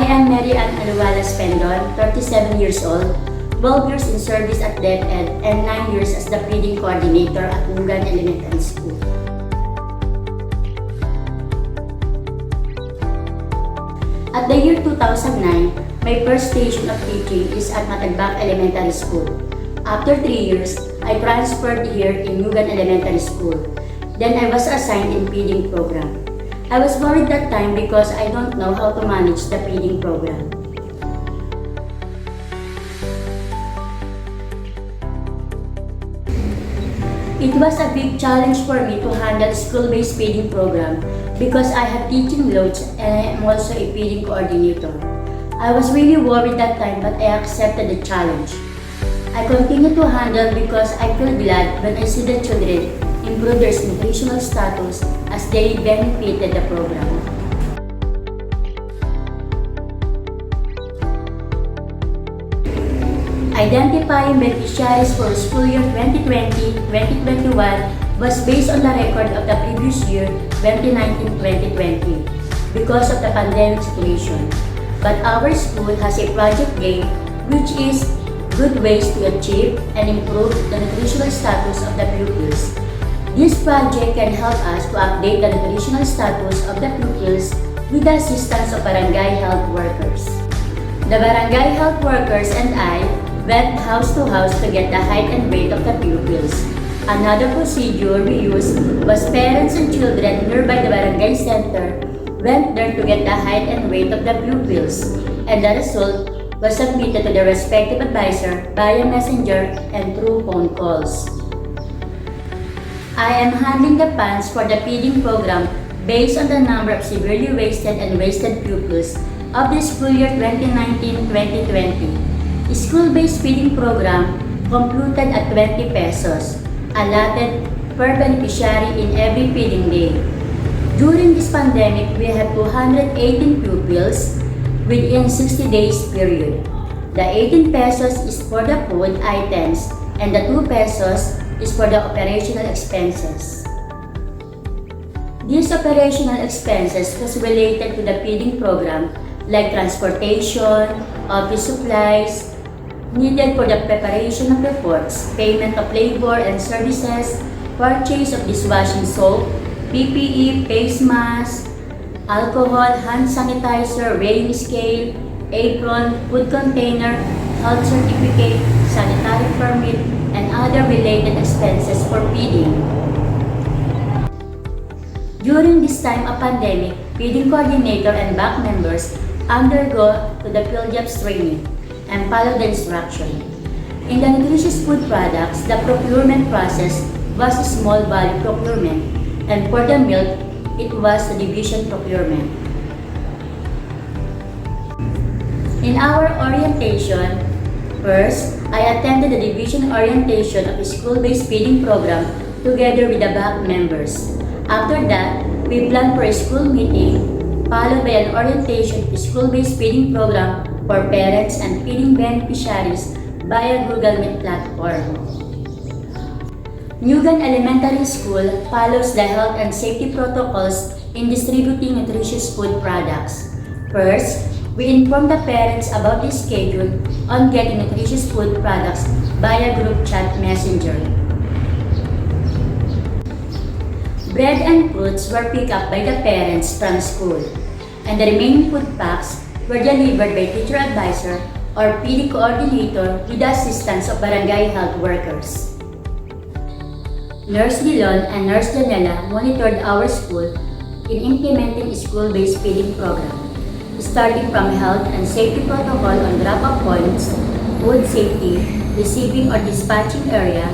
am Mary Ann Pendon, 37 years old, 12 years in service at DepEd, and 9 years as the feeding coordinator at Nugan Elementary School. At the year 2009, my first station of teaching is at Matagbak Elementary School. After 3 years, I transferred here in Nugan Elementary School. Then I was assigned in feeding program. I was worried that time because I don't know how to manage the feeding program. It was a big challenge for me to handle school-based feeding program because I have teaching loads and I am also a feeding coordinator. I was really worried that time, but I accepted the challenge. I continue to handle because I feel glad when I see the children improve their nutritional status as they benefited the program. Identifying beneficiaries for school year 2020-2021 was based on the record of the previous year 2019-2020 because of the pandemic situation. But our school has a project game which is good ways to achieve and improve the nutritional status of the pupils. This project can help us to update the nutritional status of the pupils with the assistance of barangay health workers. The barangay health workers and I went house to house to get the height and weight of the pupils. Another procedure we used was parents and children nearby the barangay center went there to get the height and weight of the pupils, and the result was submitted to the respective advisor via messenger and through phone calls. I am handling the funds for the feeding program based on the number of severely wasted and wasted pupils of the school year 2019-2020. School-based feeding program computed at 20 pesos, allotted per beneficiary in every feeding day. During this pandemic, we have 218 pupils within 60 days period. The 18 pesos is for the food items and the 2 pesos is for the operational expenses. These operational expenses was related to the feeding program like transportation, office supplies, needed for the preparation of reports, payment of labor and services, purchase of dishwashing soap, PPE, face mask, alcohol, hand sanitizer, weighing scale, apron, food container, health certificate, sanitary permit, and other related expenses for feeding. During this time of pandemic, feeding coordinator and BAC members undergo to the PhilJobs training and follow the instruction. In the nutritious food products, the procurement process was a small value procurement, and for the milk, it was the division procurement. In our orientation, first, I attended the division orientation of a school-based feeding program together with the BAC members. After that, we planned for a school meeting, followed by an orientation of a school-based feeding program for parents and feeding beneficiaries via Google Meet platform. Nugan Elementary School follows the health and safety protocols in distributing nutritious food products. First, we inform the parents about the schedule on getting nutritious food products via group chat messenger. Bread and fruits were picked up by the parents from school, and the remaining food packs were delivered by teacher advisor or PD coordinator with the assistance of barangay health workers. Nurse Dilon and Nurse Janela monitored our school in implementing a school-based feeding program, starting from health and safety protocol on drop-off points, food safety, receiving or dispatching area,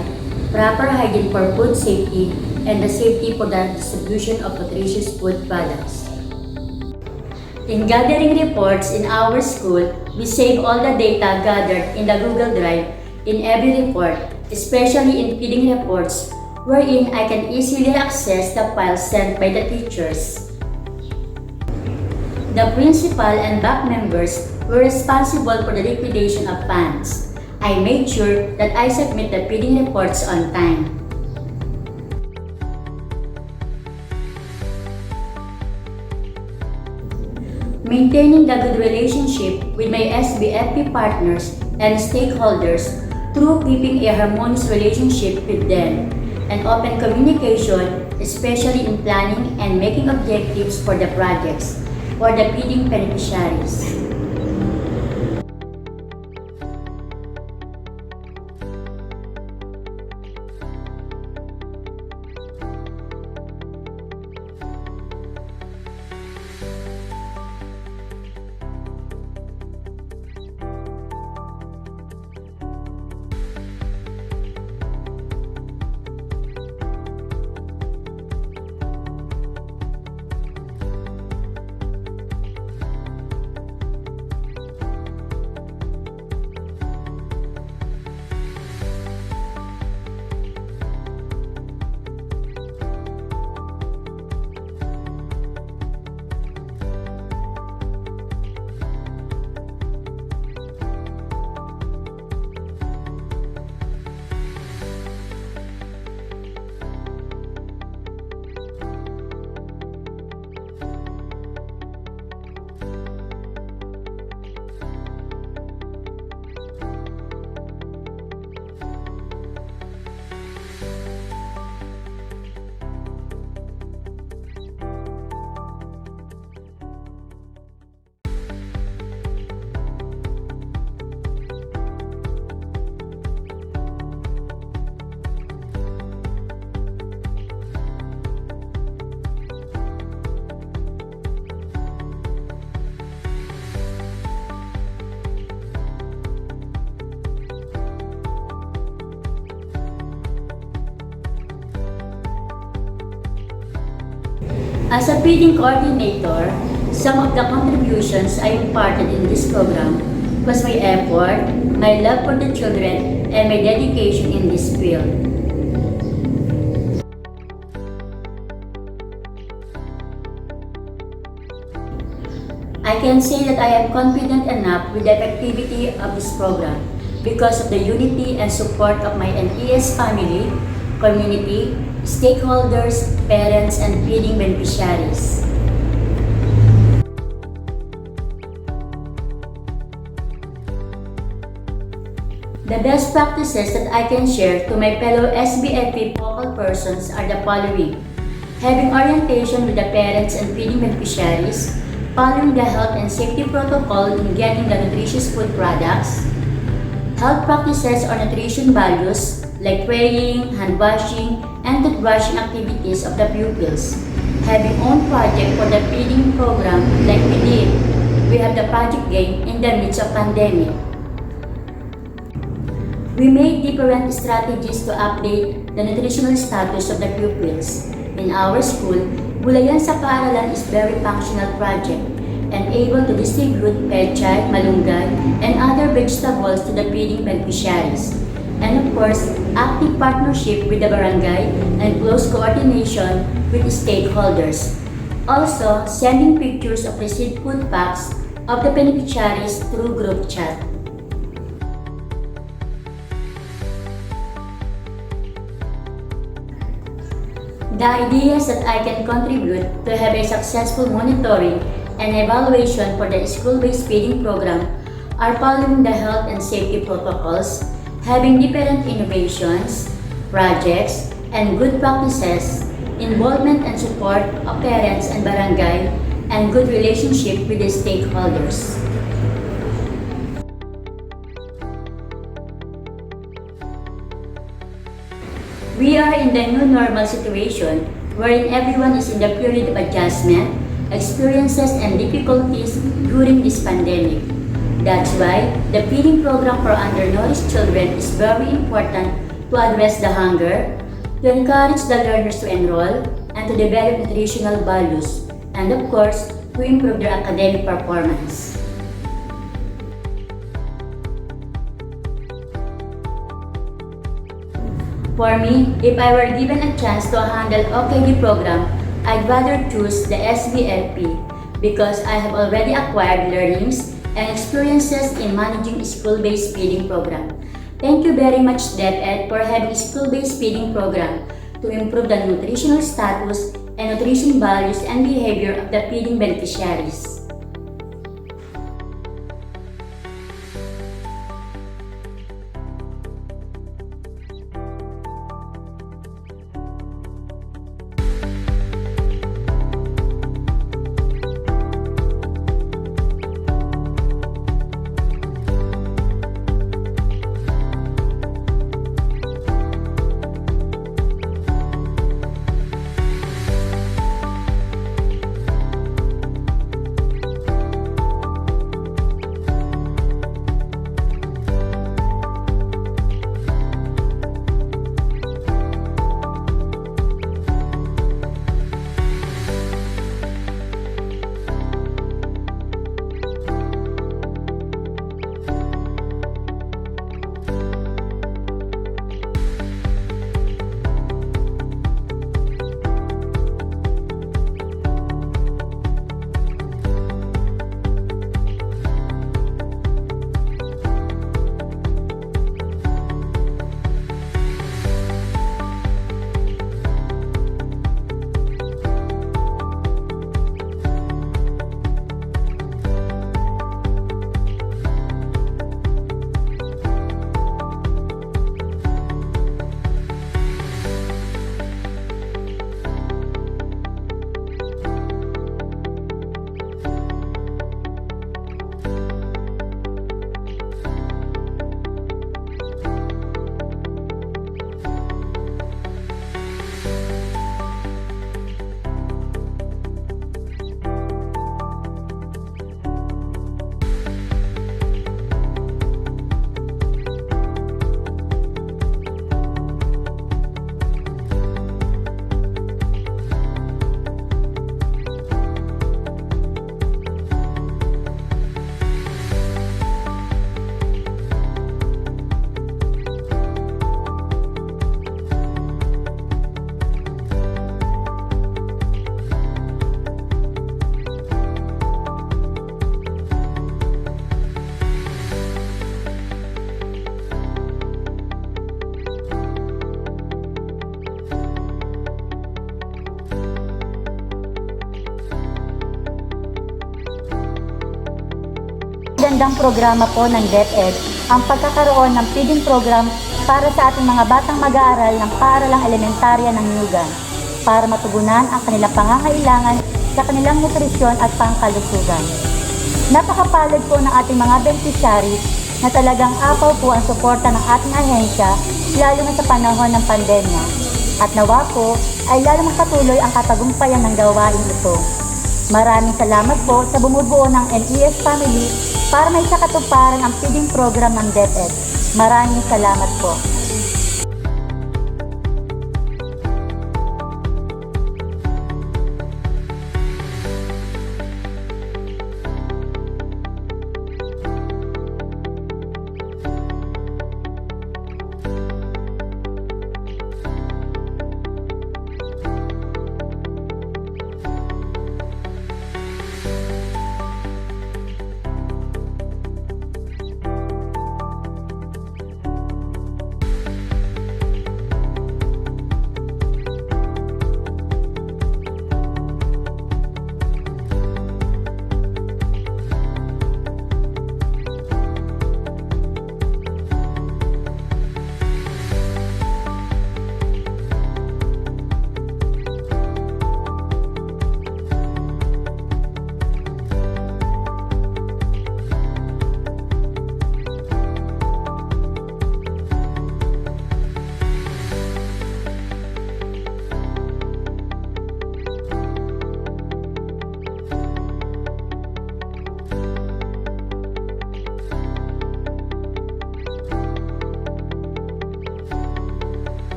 proper hygiene for food safety, and the safety for the distribution of nutritious food products. In gathering reports in our school, we save all the data gathered in the Google Drive in every report, especially in feeding reports, wherein I can easily access the files sent by the teachers. The principal and BAC members were responsible for the liquidation of funds. I made sure that I submit the feeding reports on time. maintaining the good relationship with my SBFP partners and stakeholders through keeping a harmonious relationship with them, and open communication, especially in planning and making objectives for the projects for the feeding beneficiaries. As a feeding coordinator, some of the contributions I imparted in this program was my effort, my love for the children, and my dedication in this field. I can say that I am confident enough with the effectivity of this program because of the unity and support of my NES family, community, stakeholders, parents, and feeding beneficiaries. The best practices that I can share to my fellow SBFP focal persons are the following: having orientation with the parents and feeding beneficiaries, following the health and safety protocol in getting the nutritious food products, health practices or nutrition values like praying, hand washing, and toothbrushing activities of the pupils, having own project for the feeding program like we did. We have the project game in the midst of pandemic. We made different strategies to update the nutritional status of the pupils. In our school, Gulayan sa Paaralan is very functional project and able to distribute pechay, malunggay, and other vegetables to the feeding beneficiaries. And of course, active partnership with the barangay and close coordination with stakeholders. Also, sending pictures of received food packs of the beneficiaries through group chat. The ideas that I can contribute to have a successful monitoring and evaluation for the school-based feeding program are following the health and safety protocols, having different innovations, projects, and good practices, involvement and support of parents and barangay, and good relationship with the stakeholders. We are in the new normal situation wherein everyone is in the period of adjustment, experiences, and difficulties during this pandemic. That's why the feeding program for undernourished children is very important to address the hunger, to encourage the learners to enroll, and to develop nutritional values, and of course, to improve their academic performance. For me, if I were given a chance to handle OKD program, I'd rather choose the SBFP because I have already acquired learnings and experiences in managing school-based feeding program. Thank you very much, DepEd, for having school-based feeding program to improve the nutritional status and nutrition values and behavior of the feeding beneficiaries. magandang programa po ng DepEd ang pagkakaroon ng feeding program para sa ating mga batang mag-aaral ng paaralang elementarya ng Nugan para matugunan ang kanilang pangangailangan sa kanilang nutrisyon at pangkalusugan. Napakapalad po ng ating mga beneficiaries na talagang apaw po ang suporta ng ating ahensya lalo na sa panahon ng pandemya. At nawa po ay lalo magpatuloy ang katagumpayan ng gawain ito. Maraming salamat po sa bumubuo ng NES family para may sakatuparan ang feeding program ng DepEd. Maraming salamat po.